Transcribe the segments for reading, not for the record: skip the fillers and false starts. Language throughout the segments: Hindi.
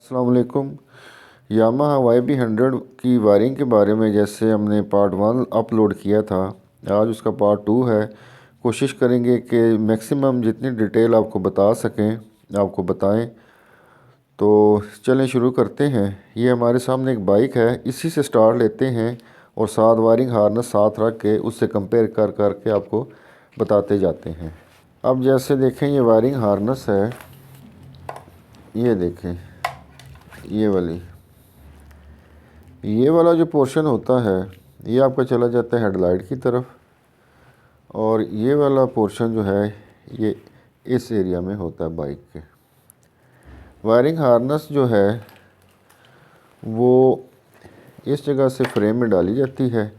अस्सलाम वालेकुम। यामाहा YB100 की वायरिंग के बारे में जैसे हमने पार्ट 1 अपलोड किया था, आज उसका पार्ट 2 है। कोशिश करेंगे कि मैक्सिमम जितनी डिटेल आपको बता सकें आपको बताएं। तो चलें शुरू करते हैं। ये हमारे सामने एक बाइक है, इसी से स्टार्ट लेते हैं और साथ वायरिंग हार्नेस साथ रख के उससे कंपेयर कर करके आपको बताते जाते हैं। अब जैसे देखें ये वायरिंग हार्नेस है, ये देखें ये वाला जो पोर्शन होता है ये आपका चला जाता है हेडलाइट की तरफ, और ये वाला पोर्शन जो है ये इस एरिया में होता है बाइक के। वायरिंग हार्नेस जो है वो इस जगह से फ्रेम में डाली जाती है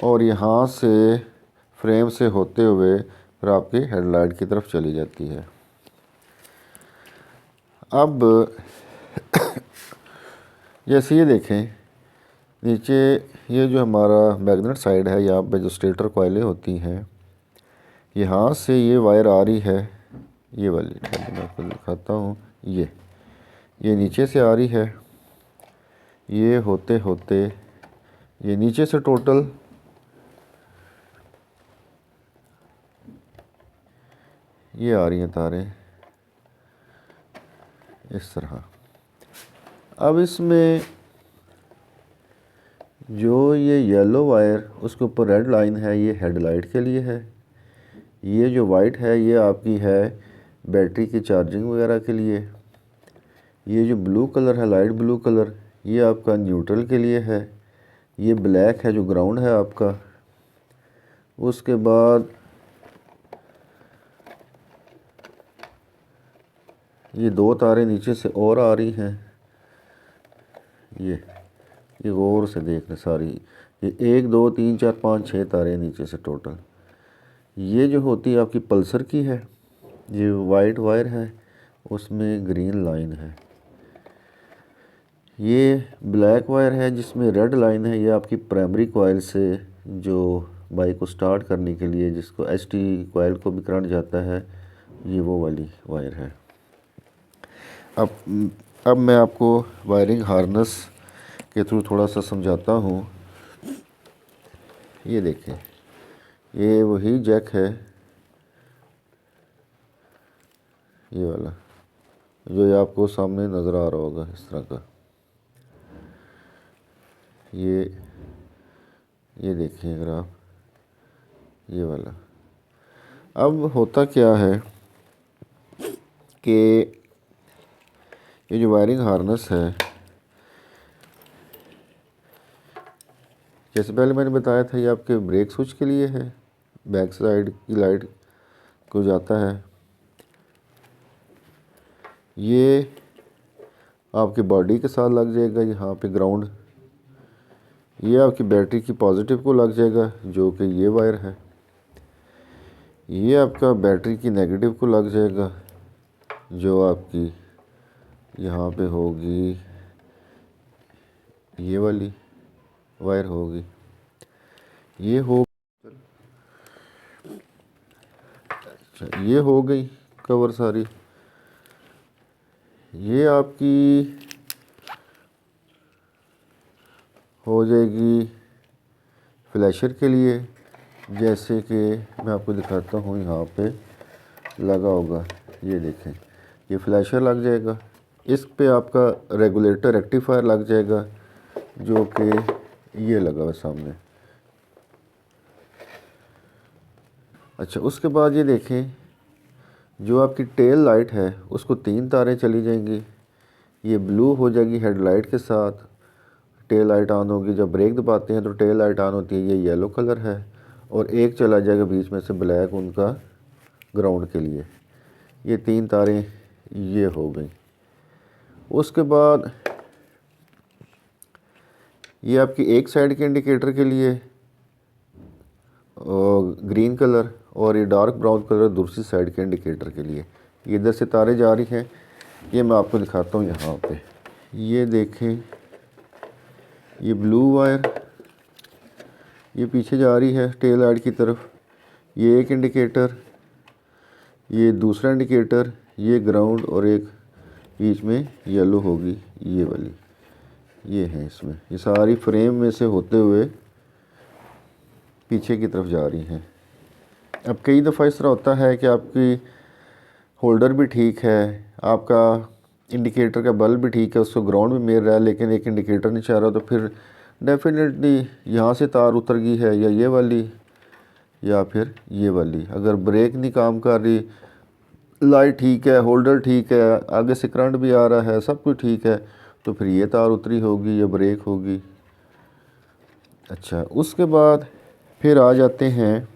और यहाँ से फ्रेम से होते हुए फिर आपकी हेडलाइट की तरफ चली जाती है। अब जैसे ये देखें नीचे ये जो हमारा मैग्नेट साइड है, यहाँ पे जो स्टेटर कॉइलें होती हैं, यहाँ से ये वायर आ रही है, ये वाली मैं आपको दिखाता हूँ। ये नीचे से आ रही है, ये होते होते ये नीचे से टोटल ये आ रही हैं तारें इस तरह। अब इसमें जो ये येलो वायर उसके ऊपर रेड लाइन है ये हेडलाइट के लिए है, ये जो वाइट है ये आपकी है बैटरी की चार्जिंग वगैरह के लिए, ये जो ब्लू कलर है लाइट ब्लू कलर ये आपका न्यूट्रल के लिए है, ये ब्लैक है जो ग्राउंड है आपका। उसके बाद ये दो तारें नीचे से और आ रही हैं, ये गौर से देखना सारी, ये 1 2 3 4 5 6 तारें नीचे से टोटल। ये जो होती है आपकी पल्सर की है, ये वाइट वायर है उसमें ग्रीन लाइन है। ये ब्लैक वायर है जिसमें रेड लाइन है, ये आपकी प्राइमरी कॉइल से जो बाइक को स्टार्ट करने के लिए जिसको ST कॉइल को भी करंट जाता है, ये वो वाली वायर है। अब मैं आपको वायरिंग हार्नेस के थ्रू थोड़ा सा समझाता हूँ। ये देखें ये वही जैक है, ये वाला जो ये आपको सामने नज़र आ रहा होगा इस तरह का। ये देखें अगर आप, ये वाला। अब होता क्या है कि ये जो वायरिंग हार्नेस है, जैसे पहले मैंने बताया था ये आपके ब्रेक स्विच के लिए है, बैक साइड की लाइट को जाता है। ये आपकी बॉडी के साथ लग जाएगा यहाँ पे ग्राउंड, ये आपकी बैटरी की पॉजिटिव को लग जाएगा जो कि ये वायर है, ये आपका बैटरी की नेगेटिव को लग जाएगा जो आपकी यहाँ पे होगी, ये वाली वायर होगी। ये हो गई कवर सारी। ये आपकी हो जाएगी फ्लैशर के लिए, जैसे कि मैं आपको दिखाता हूँ यहाँ पे लगा होगा, ये देखें ये फ्लैशर लग जाएगा। इस पे आपका रेगुलेटर रेक्टिफायर लग जाएगा जो कि ये लगा हुआ सामने। अच्छा, उसके बाद ये देखें जो आपकी टेल लाइट है उसको 3 तारें चली जाएंगी, ये ब्लू हो जाएगी हेडलाइट के साथ, टेल लाइट ऑन होगी। जब ब्रेक दबाते हैं तो टेल लाइट ऑन होती है, ये येलो कलर है, और एक चला जाएगा बीच में से ब्लैक उनका ग्राउंड के लिए। ये 3 तारें ये हो गई। उसके बाद ये आपकी एक साइड के इंडिकेटर के लिए ग्रीन कलर, और ये डार्क ब्राउन कलर दूसरी साइड के इंडिकेटर के लिए। ये इधर से तारें जा रही हैं, ये मैं आपको दिखाता हूँ यहाँ पे। ये देखें ये ब्लू वायर ये पीछे जा रही है टेल लाइट की तरफ, ये एक इंडिकेटर, ये दूसरा इंडिकेटर, ये ग्राउंड और एक बीच में येलो होगी ये वाली, ये है इसमें, ये सारी फ्रेम में से होते हुए पीछे की तरफ जा रही हैं। अब कई दफ़ा इस तरह होता है कि आपकी होल्डर भी ठीक है, आपका इंडिकेटर का बल्ब भी ठीक है, उसको ग्राउंड में मिल रहा है, लेकिन एक इंडिकेटर नहीं चाह रहा, तो फिर डेफिनेटली यहाँ से तार उतर गई है, या ये वाली या फिर ये वाली। अगर ब्रेक नहीं काम कर रही, लाइट ठीक है, होल्डर ठीक है, आगे से करंट भी आ रहा है, सब कुछ ठीक है, तो फिर ये तार उतरी होगी या ब्रेक होगी। अच्छा, उसके बाद फिर आ जाते हैं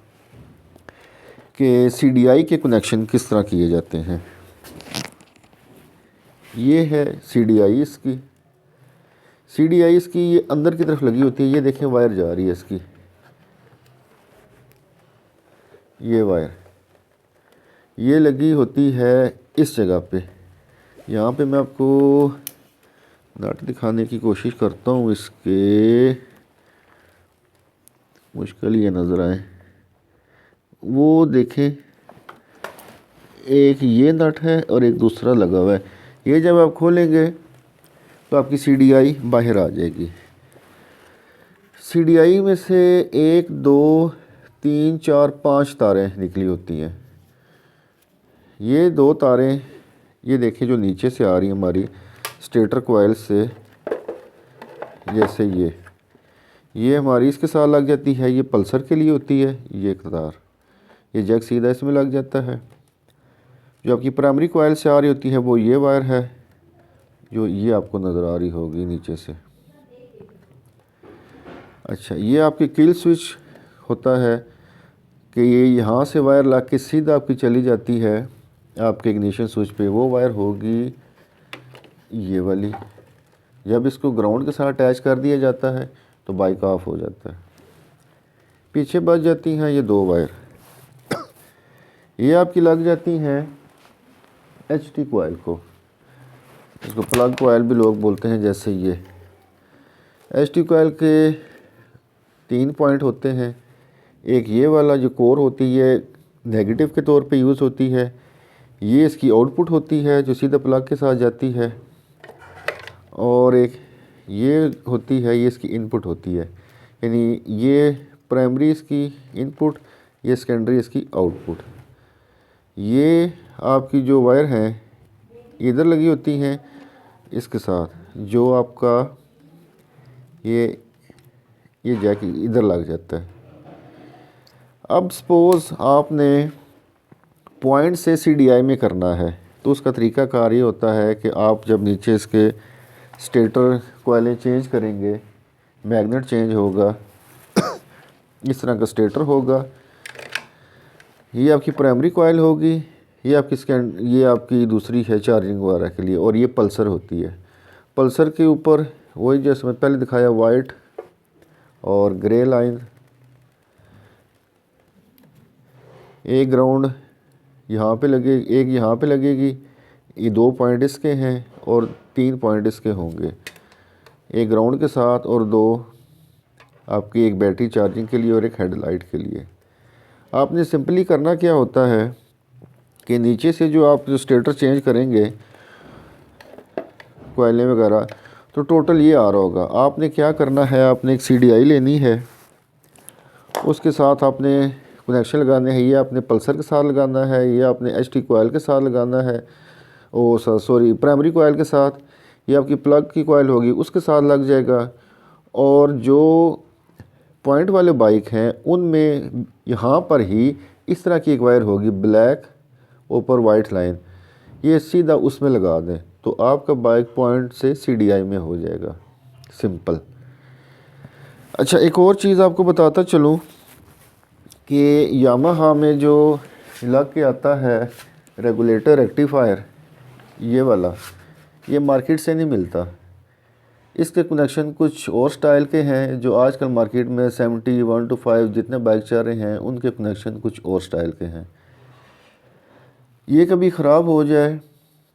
कि CDI के कनेक्शन किस तरह किए जाते हैं। ये है CDI इसकी। CDI इसकी ये अंदर की तरफ लगी होती है, ये देखें वायर जा रही है इसकी, ये वायर ये लगी होती है इस जगह पे। यहाँ पे मैं आपको नट दिखाने की कोशिश करता हूँ, इसके मुश्किल ये नज़र आए। वो देखें, एक ये नट है और एक दूसरा लगा हुआ है। ये जब आप खोलेंगे तो आपकी CDI बाहर आ जाएगी। CDI में से 1 2 3 4 5 तारें निकली होती हैं। ये 2 तारें ये देखें जो नीचे से आ रही हैं हमारी स्टेटर कोयल से, जैसे ये हमारी इसके साथ लग जाती है, ये पल्सर के लिए होती है। ये तार, ये जैक सीधा इसमें लग जाता है। जो आपकी प्राइमरी कोयल से आ रही होती है वो ये वायर है, जो ये आपको नज़र आ रही होगी नीचे से। अच्छा, ये आपकी किल स्विच होता है कि ये यहाँ से वायर ला के सीधा आपकी चली जाती है आपके इग्निशन स्विच पे, वो वायर होगी ये वाली। जब इसको ग्राउंड के साथ अटैच कर दिया जाता है तो बाइक ऑफ हो जाता है। पीछे बच जाती हैं ये 2 वायर, ये आपकी लग जाती हैं HT कोयल को, इसको प्लग कोयल भी लोग बोलते हैं। जैसे ये HT कोयल के 3 पॉइंट होते हैं। एक ये वाला जो कोर होती है नेगेटिव के तौर पे यूज़ होती है, ये इसकी आउटपुट होती है जो सीधा प्लग के साथ जाती है, और एक ये होती है, ये इसकी इनपुट होती है। यानी ये प्राइमरी इसकी इनपुट, ये सेकेंडरी इसकी आउटपुट। ये आपकी जो वायर हैं इधर लगी होती हैं इसके साथ, जो आपका ये जैक इधर लग जाता है। अब सपोज़ आपने पॉइंट से CDI में करना है, तो उसका तरीका कार ये होता है कि आप जब नीचे इसके स्टेटर कोयलें चेंज करेंगे, मैग्नेट चेंज होगा, इस तरह का स्टेटर होगा, ये आपकी प्राइमरी कोयल होगी, ये आपकी दूसरी है चार्जिंग वगैरह के लिए, और ये पल्सर होती है। पल्सर के ऊपर वही जैसे मैं पहले दिखाया वाइट और ग्रे लाइन, एक ग्राउंड यहाँ पे लगे, एक यहाँ पे लगेगी, ये 2 पॉइंट इसके हैं और 3 पॉइंट इसके होंगे, एक ग्राउंड के साथ और 2 आपकी, एक बैटरी चार्जिंग के लिए और एक हेडलाइट के लिए। आपने सिंपली करना क्या होता है कि नीचे से जो आप जो स्टेटर चेंज करेंगे कोयलें वगैरह, तो टोटल ये आ रहा होगा। आपने क्या करना है, आपने एक CDI लेनी है, उसके साथ आपने कनेक्शन लगाने हैं। ये आपने पल्सर के साथ लगाना है, ये आपने HT कोयल के साथ लगाना है, प्राइमरी कोयल के साथ, ये आपकी प्लग की कोयल होगी उसके साथ लग जाएगा। और जो पॉइंट वाले बाइक हैं उनमें यहाँ पर ही इस तरह की एक वायर होगी ब्लैक ऊपर वाइट लाइन, ये सीधा उसमें लगा दें तो आपका बाइक पॉइंट से CDI में हो जाएगा, सिंपल। अच्छा, एक और चीज़ आपको बताता चलूँ कि यामाहा में जो लग के आता है रेगुलेटर रेक्टिफायर, ये वाला, ये मार्केट से नहीं मिलता। इसके कनेक्शन कुछ और स्टाइल के हैं, जो आजकल मार्केट में 70 125 जितने बाइक चल रहे हैं उनके कनेक्शन कुछ और स्टाइल के हैं। ये कभी ख़राब हो जाए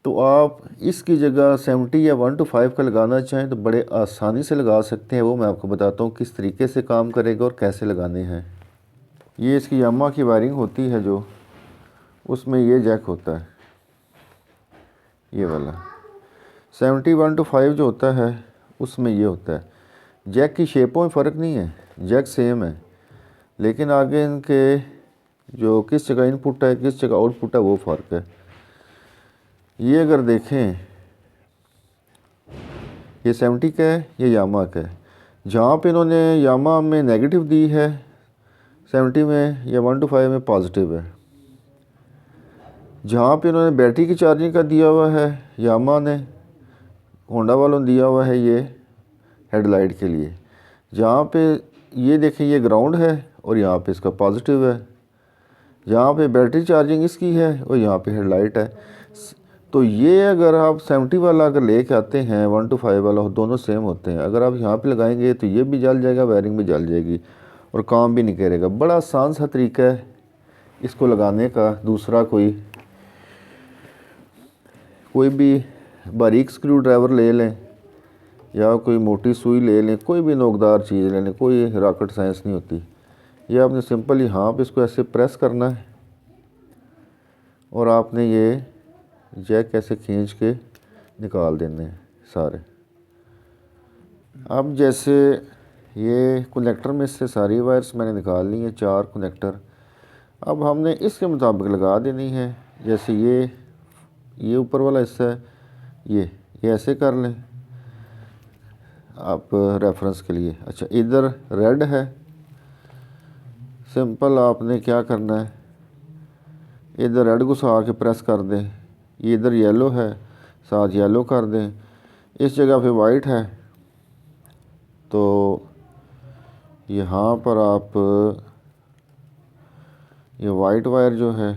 तो आप इसकी जगह 70 या 125 का लगाना चाहें तो बड़े आसानी से लगा सकते हैं। वो मैं आपको बताता हूँ किस तरीके से काम करेगा और कैसे लगाने हैं। ये इसकी यामाहा की वायरिंग होती है, जो उसमें ये जैक होता है, ये वाला, 71-5 जो होता है उसमें ये होता है। जैक की शेपों में फ़र्क नहीं है, जैक सेम है, लेकिन आगे इनके जो किस जगह इनपुट है किस जगह आउटपुट है वो फ़र्क है। ये अगर देखें ये 70 का है, ये यामा का है। जहाँ पे इन्होंने यामा में नेगेटिव दी है 70 में, या 1-5 में पॉजिटिव है। जहाँ पे इन्होंने बैटरी की चार्जिंग का दिया हुआ है यामा ने, होंडा वालों ने दिया हुआ है ये हेडलाइट के लिए। जहाँ पे ये देखें ये ग्राउंड है और यहाँ पे इसका पॉजिटिव है। जहाँ पे बैटरी चार्जिंग इसकी है और यहाँ पे हेडलाइट है। तो ये अगर आप 70 वाला अगर लेके आते हैं 1-5 वाला, दोनों सेम होते हैं। अगर आप यहाँ पे लगाएंगे तो ये भी जल जाएगा, वायरिंग भी जल जाएगी और काम भी नहीं करेगा। बड़ा आसान सा तरीका है इसको लगाने का। दूसरा कोई भी बारीक स्क्रू ड्राइवर ले लें या कोई मोटी सुई ले लें, कोई भी नोकदार चीज़ ले लें, कोई रॉकेट साइंस नहीं होती। ये आपने सिंपल यहाँ पे इसको ऐसे प्रेस करना है और आपने ये जैक ऐसे खींच के निकाल देने हैं सारे। अब जैसे ये कनेक्टर में से सारी वायर्स मैंने निकाल ली हैं, 4 कनेक्टर। अब हमने इसके मुताबिक लगा देनी है। जैसे ये ऊपर वाला हिस्सा है, ये ऐसे कर लें आप रेफरेंस के लिए। अच्छा, इधर रेड है, सिंपल आपने क्या करना है, इधर रेड घुसा के प्रेस कर दें। ये इधर येलो है, साथ येलो कर दें। इस जगह पे वाइट है तो यहाँ पर आप ये वाइट वायर जो है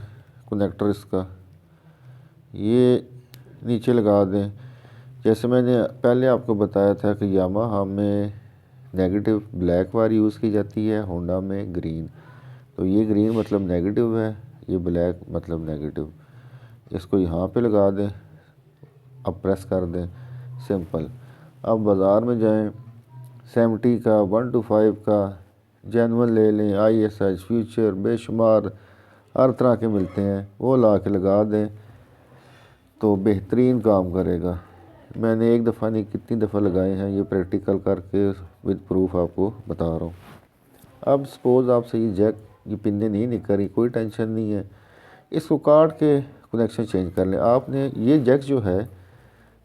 कनेक्टर इसका ये नीचे लगा दें। जैसे मैंने पहले आपको बताया था कि यामाहा में नेगेटिव ब्लैक वायर यूज़ की जाती है, होंडा में ग्रीन। तो ये ग्रीन मतलब नेगेटिव है, ये ब्लैक मतलब नेगेटिव। इसको यहाँ पे लगा दें, अब प्रेस कर दें, सिंपल। अब बाज़ार में जाएं, 70 का 1-5 का जेनुअन ले लें, ISH फ्यूचर बेशुमार हर तरह के मिलते हैं, वो ला के लगा दें तो बेहतरीन काम करेगा। मैंने एक दफ़ा नहीं कितनी दफ़ा लगाए हैं, ये प्रैक्टिकल करके विद प्रूफ आपको बता रहा हूँ। अब सपोज़ आपसे ये जैक ये पिनें नहीं निकल रही, कोई टेंशन नहीं है, इसको काट के कनेक्शन चेंज कर लें। आपने ये जैक जो है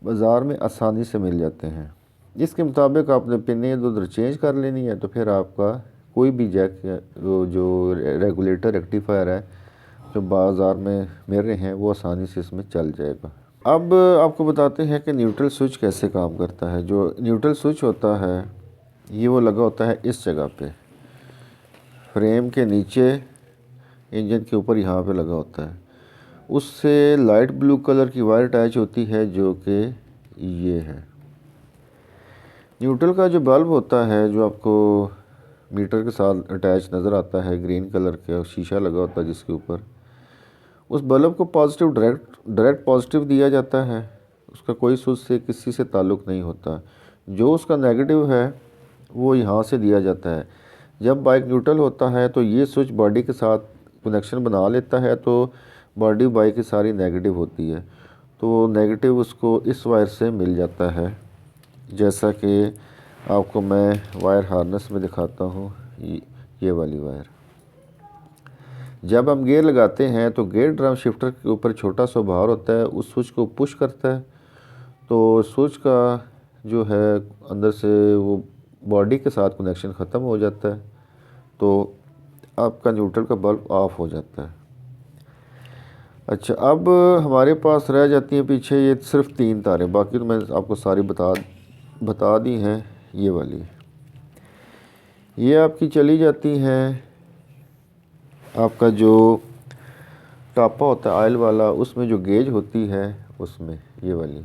बाज़ार में आसानी से मिल जाते हैं, इसके मुताबिक आपने पिनें इधर उधर चेंज कर लेनी है। तो फिर आपका कोई भी जैक जो रेगुलेटर रेक्टिफायर है जो बाज़ार में मिल रहे हैं वो आसानी से इसमें चल जाएगा। अब आपको बताते हैं कि न्यूट्रल स्विच कैसे काम करता है। जो न्यूट्रल स्विच होता है ये वो लगा होता है इस जगह पे, फ्रेम के नीचे इंजन के ऊपर यहाँ पे लगा होता है। उससे लाइट ब्लू कलर की वायर अटैच होती है जो कि ये है। न्यूट्रल का जो बल्ब होता है जो आपको मीटर के साथ अटैच नज़र आता है, ग्रीन कलर का शीशा लगा होता है जिसके ऊपर, उस बल्ब को पॉजिटिव डायरेक्ट पॉजिटिव दिया जाता है। उसका कोई स्विच से किसी से ताल्लुक़ नहीं होता। जो उसका नेगेटिव है वो यहाँ से दिया जाता है। जब बाइक न्यूट्रल होता है तो ये स्विच बॉडी के साथ कनेक्शन बना लेता है, तो बॉडी बाइक की सारी नेगेटिव होती है, तो नेगेटिव उसको इस वायर से मिल जाता है। जैसा कि आपको मैं वायर हार्नेस में दिखाता हूँ, ये वाली वायर। जब हम गियर लगाते हैं तो गियर ड्रम शिफ्टर के ऊपर छोटा सा बार होता है, उस स्विच को पुश करता है तो स्विच का जो है अंदर से वो बॉडी के साथ कनेक्शन ख़त्म हो जाता है, तो आपका न्यूट्रल का बल्ब ऑफ हो जाता है। अच्छा, अब हमारे पास रह जाती हैं पीछे ये सिर्फ 3 तारें, बाकी तो मैंने आपको सारी बता दी हैं। ये वाली ये आपकी चली जाती हैं, आपका जो टापा होता है ऑयल वाला, उसमें जो गेज होती है उसमें ये वाली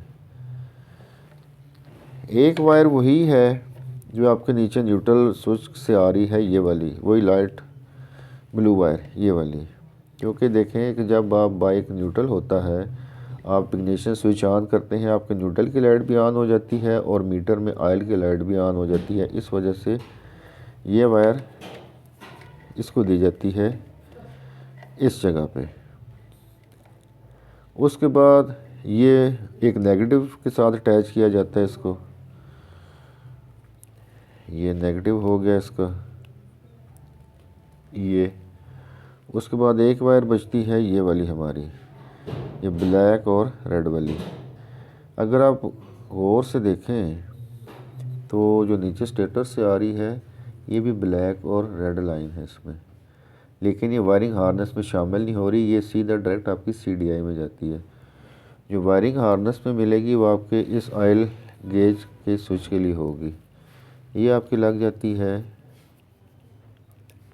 एक वायर वही है जो आपके नीचे न्यूट्रल स्विच से आ रही है, ये वाली वही लाइट ब्लू वायर ये वाली। क्योंकि देखें कि जब आप बाइक न्यूट्रल होता है, आप इग्निशन स्विच ऑन करते हैं, आपके न्यूट्रल की लाइट भी ऑन हो जाती है और मीटर में ऑयल की लाइट भी ऑन हो जाती है। इस वजह से ये वायर इसको दी जाती है इस जगह पे। उसके बाद ये एक नेगेटिव के साथ अटैच किया जाता है इसको, ये नेगेटिव हो गया इसका ये। उसके बाद एक वायर बचती है ये वाली हमारी, ये ब्लैक और रेड वाली। अगर आप गौर से देखें तो जो नीचे स्टेटर से आ रही है ये भी ब्लैक और रेड लाइन है इसमें, लेकिन ये वायरिंग हार्नेस में शामिल नहीं हो रही, ये सीधा डायरेक्ट आपकी CDI में जाती है। जो वायरिंग हार्नेस में मिलेगी वो आपके इस ऑयल गेज के स्विच के लिए होगी, ये आपकी लग जाती है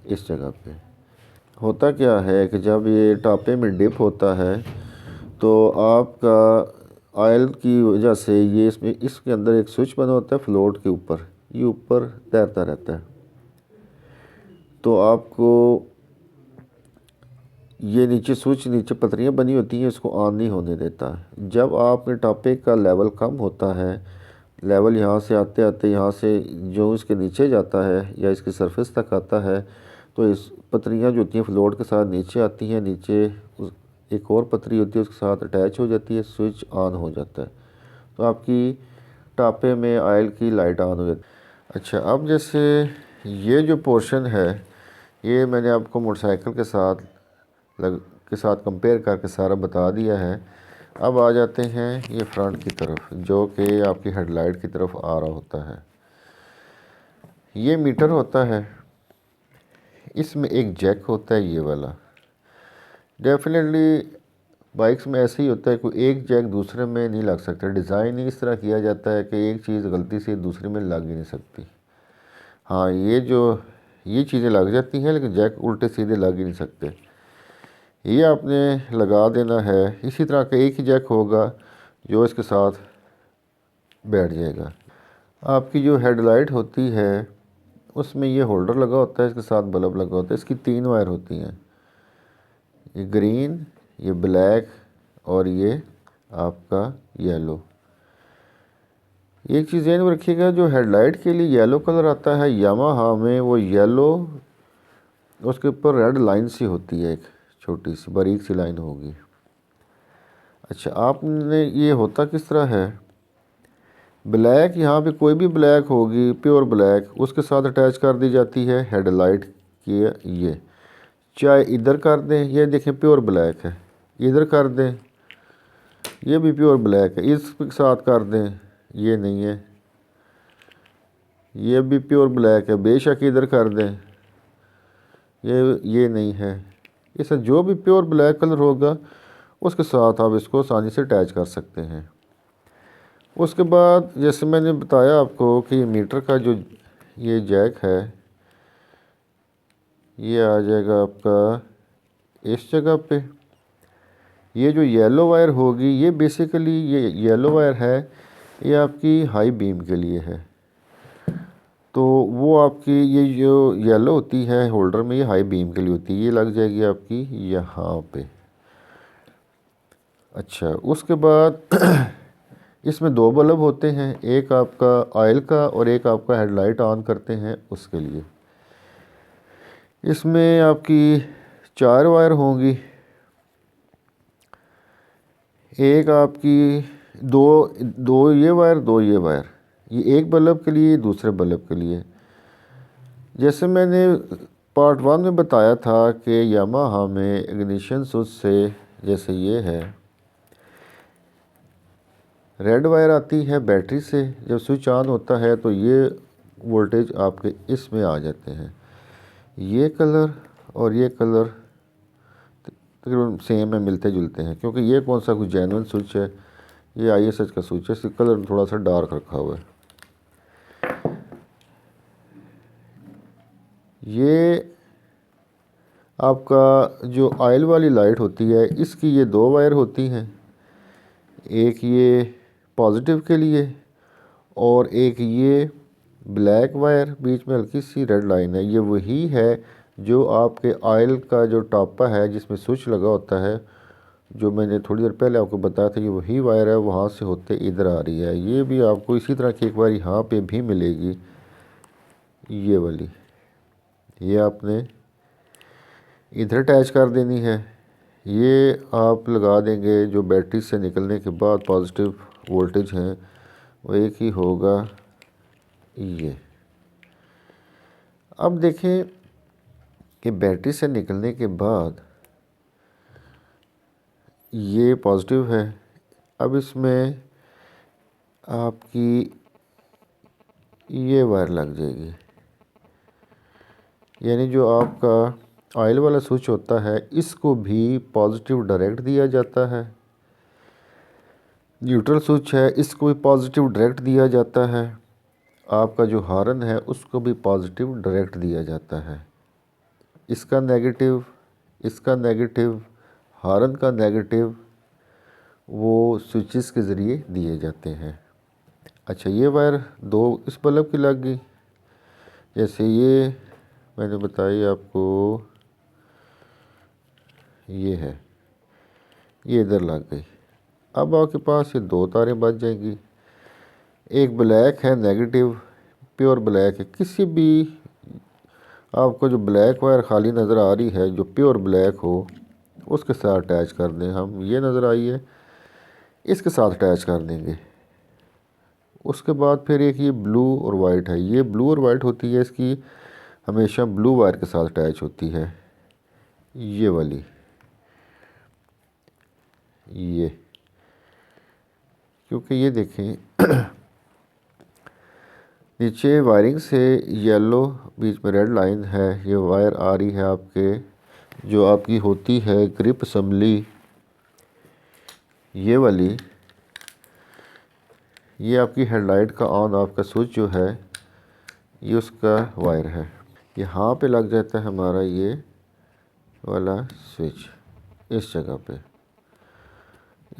इस जगह पे। होता क्या है कि जब ये टापे में डिप होता है तो आपका ऑयल की वजह से ये इसके अंदर एक स्विच बना होता है फ्लोट के ऊपर, ये ऊपर तैरता रहता है, तो आपको ये नीचे स्विच नीचे पतरियाँ बनी होती हैं, इसको ऑन नहीं होने देता। जब आपके टापे का लेवल कम होता है, लेवल यहाँ से आते आते यहाँ से जो इसके नीचे जाता है या इसकी सरफेस तक आता है, तो इस पतरियाँ जो होती हैं फ्लोट के साथ नीचे आती हैं, नीचे एक और पतरी होती है उसके साथ अटैच हो जाती है, स्विच ऑन हो जाता है, तो आपकी टापे में ऑयल की लाइट ऑन हो जाती है। अच्छा, अब जैसे ये जो पोर्शन है ये मैंने आपको मोटरसाइकिल के साथ कंपेयर करके सारा बता दिया है। अब आ जाते हैं ये फ्रंट की तरफ जो कि आपकी हेडलाइट की तरफ आ रहा होता है। ये मीटर होता है, इसमें एक जैक होता है ये वाला। डेफिनेटली बाइक्स में ऐसे ही होता है, कोई एक जैक दूसरे में नहीं लग सकता, डिज़ाइन ही इस तरह किया जाता है कि एक चीज़ गलती से दूसरे में लग ही नहीं सकती। हाँ, ये चीज़ें लग जाती हैं लेकिन जैक उल्टे सीधे लग ही नहीं सकते, ये आपने लगा देना है। इसी तरह का एक ही जैक होगा जो इसके साथ बैठ जाएगा। आपकी जो हेडलाइट होती है उसमें ये होल्डर लगा होता है, इसके साथ बल्ब लगा होता है, इसकी 3 वायर होती हैं, ये ग्रीन, ये ब्लैक और ये आपका येलो। एक चीज़ ध्यान में रखिएगा, जो हेडलाइट के लिए येलो कलर आता है यामाहा में, वो येलो उसके ऊपर रेड लाइन सी होती है, एक छोटी सी बारीक सी लाइन होगी। अच्छा, आपने ये होता किस तरह है, ब्लैक यहाँ पे कोई भी ब्लैक होगी प्योर ब्लैक, उसके साथ अटैच कर दी जाती है हेडलाइट की। ये चाहे इधर कर दें, ये देखें प्योर ब्लैक है, इधर कर दें ये भी प्योर ब्लैक है, इसके साथ कर दें ये नहीं है, ये भी प्योर ब्लैक है, बेशक इधर कर दें ये नहीं है। इससे जो भी प्योर ब्लैक कलर होगा उसके साथ आप इसको आसानी से अटैच कर सकते हैं। उसके बाद जैसे मैंने बताया आपको कि मीटर का जो ये जैक है ये आ जाएगा आपका इस जगह पे। ये जो येलो वायर होगी ये बेसिकली ये येलो वायर है, ये आपकी हाई बीम के लिए है, तो वो आपकी ये जो येलो होती है होल्डर में ये हाई बीम के लिए होती है, ये लग जाएगी आपकी यहाँ पे। अच्छा, उसके बाद इसमें 2 बल्ब होते हैं, एक आपका ऑयल का और एक आपका हेडलाइट ऑन करते हैं उसके लिए। इसमें आपकी 4 वायर होंगी, एक आपकी दो ये वायर, 2 ये वायर, ये एक बल्ब के लिए दूसरे बल्ब के लिए। जैसे मैंने पार्ट 1 में बताया था कि यामाहा में इग्निशन स्विच से जैसे ये है रेड वायर आती है बैटरी से, जब स्विच ऑन होता है तो ये वोल्टेज आपके इसमें आ जाते हैं। ये कलर और ये कलर तकरीबन सेम है, मिलते जुलते हैं, क्योंकि ये कौन सा कुछ जेन्युइन स्विच है, ये ISH का स्विच है, इसका कलर थोड़ा सा डार्क रखा हुआ है। ये आपका जो ऑयल वाली लाइट होती है इसकी ये 2 वायर होती हैं, एक ये पॉजिटिव के लिए और एक ये ब्लैक वायर, बीच में हल्की सी रेड लाइन है, ये वही है जो आपके ऑयल का जो टापा है जिसमें स्विच लगा होता है, जो मैंने थोड़ी देर पहले आपको बताया था, ये वही वायर है, वहाँ से होते इधर आ रही है। ये भी आपको इसी तरह की एक बार यहाँ पे भी मिलेगी, ये वाली, ये आपने इधर अटैच कर देनी है, ये आप लगा देंगे जो बैटरी से निकलने के बाद पॉजिटिव वोल्टेज हैं वो एक ही होगा ये। अब देखें कि बैटरी से निकलने के बाद ये पॉजिटिव है। अब इसमें आपकी ये वायर लग जाएगी, यानी जो आपका ऑयल वाला स्विच होता है इसको भी पॉजिटिव डायरेक्ट दिया जाता है। न्यूट्रल स्विच है इसको भी पॉजिटिव डायरेक्ट दिया जाता है। आपका जो हॉर्न है उसको भी पॉजिटिव डायरेक्ट दिया जाता है। इसका नेगेटिव, इसका नेगेटिव, हॉर्न का नेगेटिव वो स्विचेस के ज़रिए दिए जाते हैं। अच्छा, ये वायर दो इस बल्ब की लग गई, जैसे ये मैंने बताई आपको, ये है, ये इधर लग गई। अब आपके पास ये दो तारें बच जाएंगी। एक ब्लैक है नेगेटिव, प्योर ब्लैक है। किसी भी आपको जो ब्लैक वायर खाली नज़र आ रही है जो प्योर ब्लैक हो उसके साथ अटैच कर दें। हम ये नज़र आई है इसके साथ अटैच कर देंगे। उसके बाद फिर एक ये ब्लू और वाइट है, ये ब्लू और वाइट होती है, इसकी हमेशा ब्लू वायर के साथ अटैच होती है, ये वाली, ये, क्योंकि ये देखें नीचे वायरिंग से येलो बीच में रेड लाइन है, ये वायर आ रही है आपके जो आपकी होती है ग्रिप असम्बली, ये वाली, ये आपकी हेडलाइट का ऑन ऑफ का स्विच जो है ये उसका वायर है। यहाँ पे लग जाता है हमारा ये वाला स्विच इस जगह पे।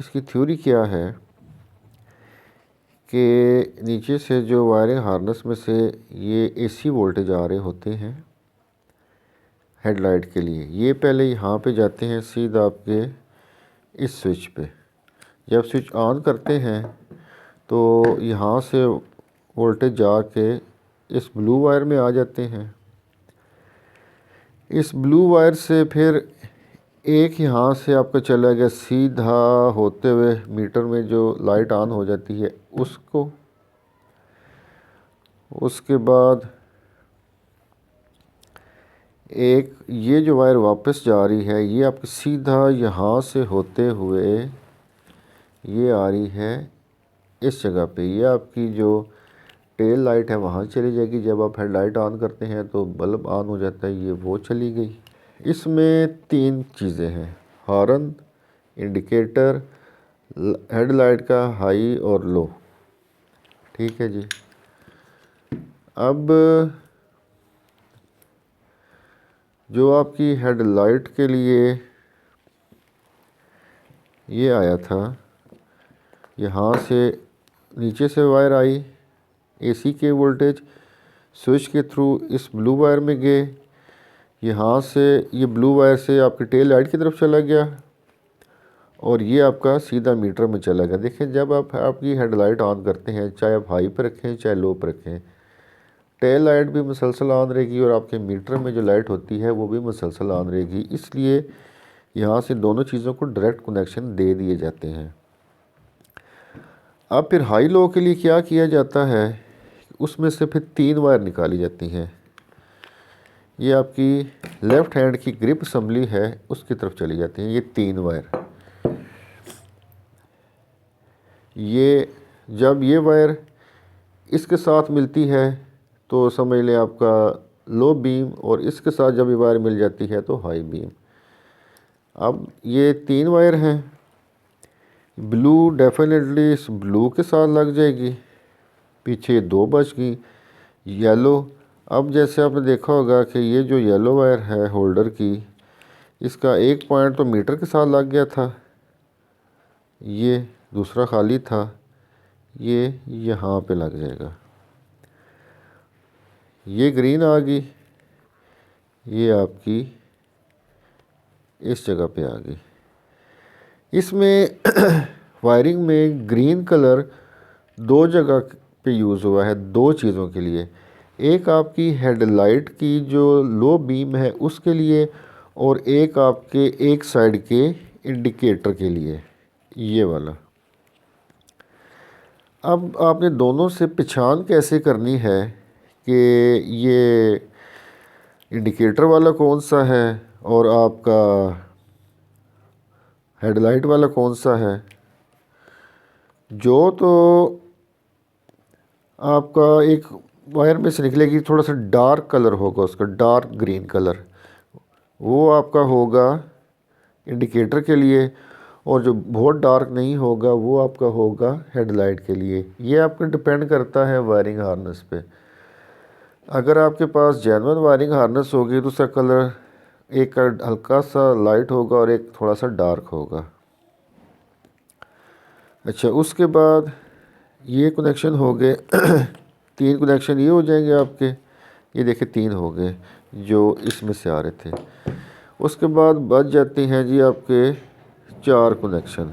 इसकी थ्योरी क्या है कि नीचे से जो वायरिंग हार्नेस में से ये एसी वोल्टेज आ रहे होते हैं हेडलाइट के लिए, ये पहले यहाँ पे जाते हैं सीधा आपके इस स्विच पे। जब स्विच ऑन करते हैं तो यहाँ से वोल्टेज जाके इस ब्लू वायर में आ जाते हैं। इस ब्लू वायर से फिर एक यहाँ से आपका चला गया सीधा होते हुए मीटर में जो लाइट ऑन हो जाती है उसको। उसके बाद एक ये जो वायर वापस जा रही है ये आपकी सीधा यहाँ से होते हुए ये आ रही है इस जगह पे। ये आपकी जो टेल लाइट है वहाँ चली जाएगी। जब आप हेडलाइट ऑन करते हैं तो बल्ब ऑन हो जाता है, ये वो चली गई। इसमें तीन चीज़ें हैं, हॉर्न, इंडिकेटर, हेडलाइट का हाई और लो। ठीक है जी। अब जो आपकी हेडलाइट के लिए ये आया था, यहाँ से नीचे से वायर आई, एसी के वोल्टेज स्विच के थ्रू इस ब्लू वायर में गए। यहाँ से ये ब्लू वायर से आपकी टेल लाइट की तरफ चला गया और ये आपका सीधा मीटर में चला गया। देखें जब आप आपकी हेडलाइट ऑन करते हैं, चाहे आप हाई पर रखें चाहे लो पर रखें, टेल लाइट भी मुसलसल ऑन रहेगी और आपके मीटर में जो लाइट होती है वो भी मुसलसल ऑन रहेगी। इसलिए यहाँ से दोनों चीज़ों को डायरेक्ट कनेक्शन दे दिए जाते हैं। अब फिर हाई लो के लिए क्या किया जाता है, उसमें से फिर तीन वायर निकाली जाती हैं। ये आपकी लेफ़्ट हैंड की ग्रिप असम्बली है उसकी तरफ चली जाती हैं ये तीन वायर। ये जब ये वायर इसके साथ मिलती है तो समझ लें आपका लो बीम, और इसके साथ जब ये वायर मिल जाती है तो हाई बीम। अब ये तीन वायर हैं, ब्लू डेफिनेटली इस ब्लू के साथ लग जाएगी, पीछे दो बच गई येलो। अब जैसे आपने देखा होगा कि ये जो येलो वायर है होल्डर की, इसका एक पॉइंट तो मीटर के साथ लग गया था, ये दूसरा खाली था, ये यहाँ पे लग जाएगा। ये ग्रीन आ गई, ये आपकी इस जगह पे आ गई। इसमें वायरिंग में ग्रीन कलर दो जगह पे यूज़ हुआ है, दो चीज़ों के लिए। एक आपकी हेडलाइट की जो लो बीम है उसके लिए, और एक आपके एक साइड के इंडिकेटर के लिए, ये वाला। अब आपने दोनों से पहचान कैसे करनी है कि ये इंडिकेटर वाला कौन सा है और आपका हेडलाइट वाला कौन सा है। जो तो आपका एक वायर में से निकलेगी, थोड़ा सा डार्क कलर होगा उसका, डार्क ग्रीन कलर, वो आपका होगा इंडिकेटर के लिए। और जो बहुत डार्क नहीं होगा वो आपका होगा हेडलाइट के लिए। ये आपका डिपेंड करता है वायरिंग हार्नेस पे। अगर आपके पास जेन्युइन वायरिंग हार्नेस होगी तो उसका कलर एक का हल्का सा लाइट होगा और एक थोड़ा सा डार्क होगा। अच्छा, उसके बाद ये कनेक्शन हो गए तीन कनेक्शन ये हो जाएंगे आपके। ये देखिए 3 हो गए जो इसमें से आ रहे थे। उसके बाद बच जाते हैं जी आपके 4 कनेक्शन।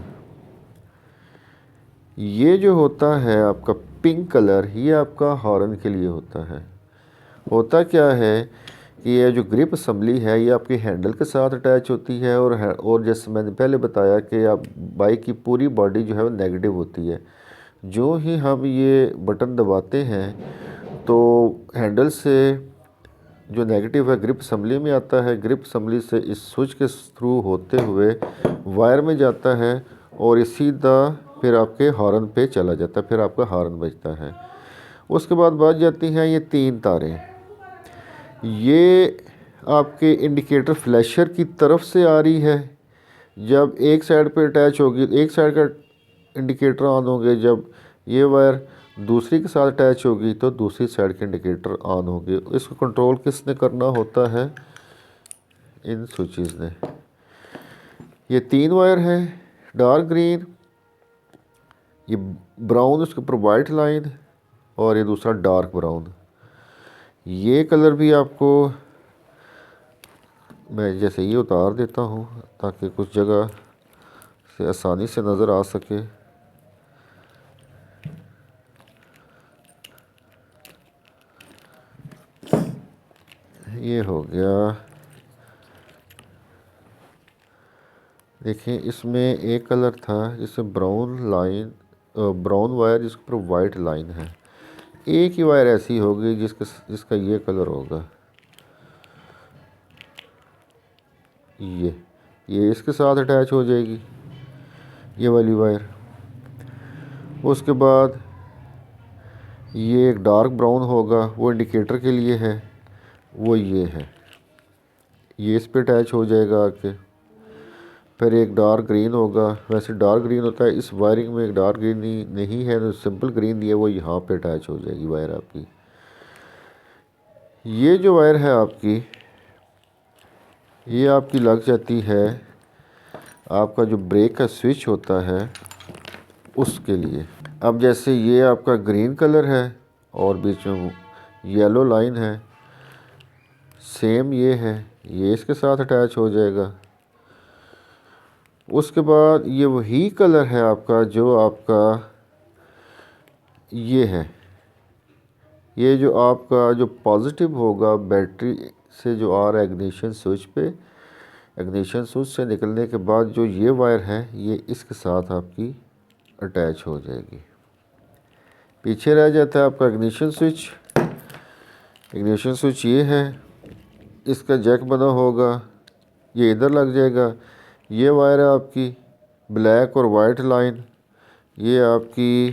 ये जो होता है आपका पिंक कलर, ये आपका हॉर्न के लिए होता है। होता क्या है कि ये जो ग्रिप असम्बली है ये आपके हैंडल के साथ अटैच होती है। और जैसे मैंने पहले बताया कि आप बाइक की पूरी बॉडी जो है वो नेगेटिव होती है। जो ही हम ये बटन दबाते हैं तो हैंडल से जो नेगेटिव है ग्रिप असम्बली में आता है, ग्रिप असम्बली से इस स्विच के थ्रू होते हुए वायर में जाता है और ये सीधा फिर आपके हॉर्न पे चला जाता है, फिर आपका हॉर्न बजता है। उसके बाद बच जाती हैं ये 3 तारें। ये आपके इंडिकेटर फ्लैशर की तरफ से आ रही है। जब एक साइड पे अटैच होगी, एक साइड का इंडिकेटर ऑन होंगे, जब ये वायर दूसरी के साथ अटैच होगी तो दूसरी साइड के इंडिकेटर ऑन होंगे। इसको कंट्रोल किसने करना होता है? इन स्विचेस ने। ये 3 वायर हैं, डार्क ग्रीन, ये ब्राउन, उसके ऊपर वाइट लाइन, और ये दूसरा डार्क ब्राउन। ये कलर भी आपको मैं जैसे ये उतार देता हूँ ताकि कुछ जगह से आसानी से नज़र आ सके। ये हो गया। देखिए इसमें एक कलर था जिसमें ब्राउन लाइन, ब्राउन वायर जिसके ऊपर वाइट लाइन है। एक ही वायर ऐसी होगी जिसका ये कलर होगा। ये इसके साथ अटैच हो जाएगी, ये वाली वायर। उसके बाद ये एक डार्क ब्राउन होगा, वो इंडिकेटर के लिए है, वो ये है, ये इस पे अटैच हो जाएगा आके। फिर एक डार्क ग्रीन होगा, वैसे डार्क ग्रीन होता है, इस वायरिंग में एक डार्क ग्रीन नहीं है तो सिंपल ग्रीन दिया, वो यहाँ पे अटैच हो जाएगी वायर आपकी। ये जो वायर है आपकी, ये आपकी लग जाती है आपका जो ब्रेक का स्विच होता है उसके लिए। अब जैसे ये आपका ग्रीन कलर है और बीच में येलो लाइन है, सेम ये है, ये इसके साथ अटैच हो जाएगा। उसके बाद ये वही कलर है आपका जो आपका ये है, ये जो आपका जो पॉजिटिव होगा बैटरी से जो आ रहा है इग्निशन स्विच पे, इग्निशन स्विच से निकलने के बाद जो ये वायर है ये इसके साथ आपकी अटैच हो जाएगी। पीछे रह जाता है आपका इग्निशन स्विच। इग्निशन स्विच ये है, इसका जैक बना होगा, ये इधर लग जाएगा। ये वायर है आपकी ब्लैक और वाइट लाइन, ये आपकी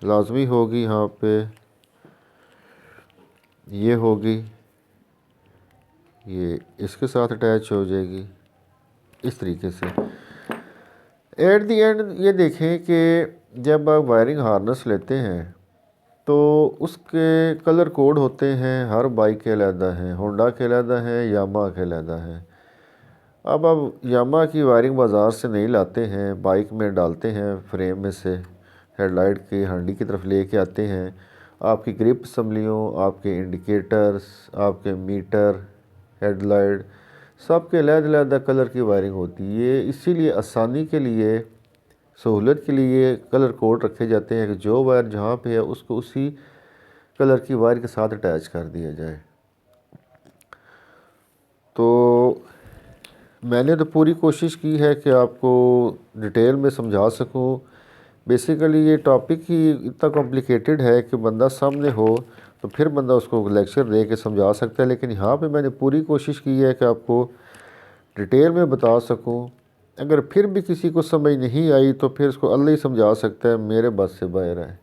लाजमी होगी यहाँ पे, ये होगी, ये इसके साथ अटैच हो जाएगी इस तरीके से। एट दी एंड ये देखें कि जब आप वायरिंग हार्नेस लेते हैं तो उसके कलर कोड होते हैं, हर बाइक के अलग हैं, होंडा के अलग हैं, यामा के अलग हैं। अब आप यामा की वायरिंग बाज़ार से नहीं लाते हैं, बाइक में डालते हैं, फ्रेम में से हेडलाइट की हंडी की तरफ ले के आते हैं। आपकी ग्रिप असम्बलियों, आपके इंडिकेटर्स, आपके मीटर, हेडलाइट, सब के अलग-अलग कलर की वायरिंग होती है। ये इसीलिए आसानी के लिए, सहूलत के लिए कलर कोड रखे जाते हैं कि जो वायर जहाँ पे है उसको उसी कलर की वायर के साथ अटैच कर दिया जाए। तो मैंने तो पूरी कोशिश की है कि आपको डिटेल में समझा सकूं। बेसिकली ये टॉपिक ही इतना कॉम्प्लिकेटेड है कि बंदा सामने हो तो फिर बंदा उसको लेक्चर दे के समझा सकता है, लेकिन यहाँ पे मैंने पूरी कोशिश की है कि आपको डिटेल में बता सकूं। अगर फिर भी किसी को समझ नहीं आई तो फिर उसको अल्लाह ही समझा सकता है, मेरे बस से बाहर है।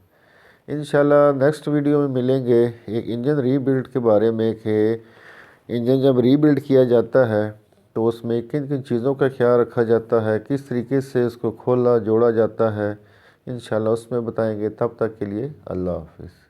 इंशाल्लाह नेक्स्ट वीडियो में मिलेंगे एक इंजन रीबिल्ड के बारे में कि इंजन जब रीबिल्ड किया जाता है तो उसमें किन किन चीज़ों का ख्याल रखा जाता है, किस तरीके से उसको खोला जोड़ा जाता है। इंशाल्लाह उसमें बताएंगे। तब तक के लिए अल्लाह हाफ़िज़।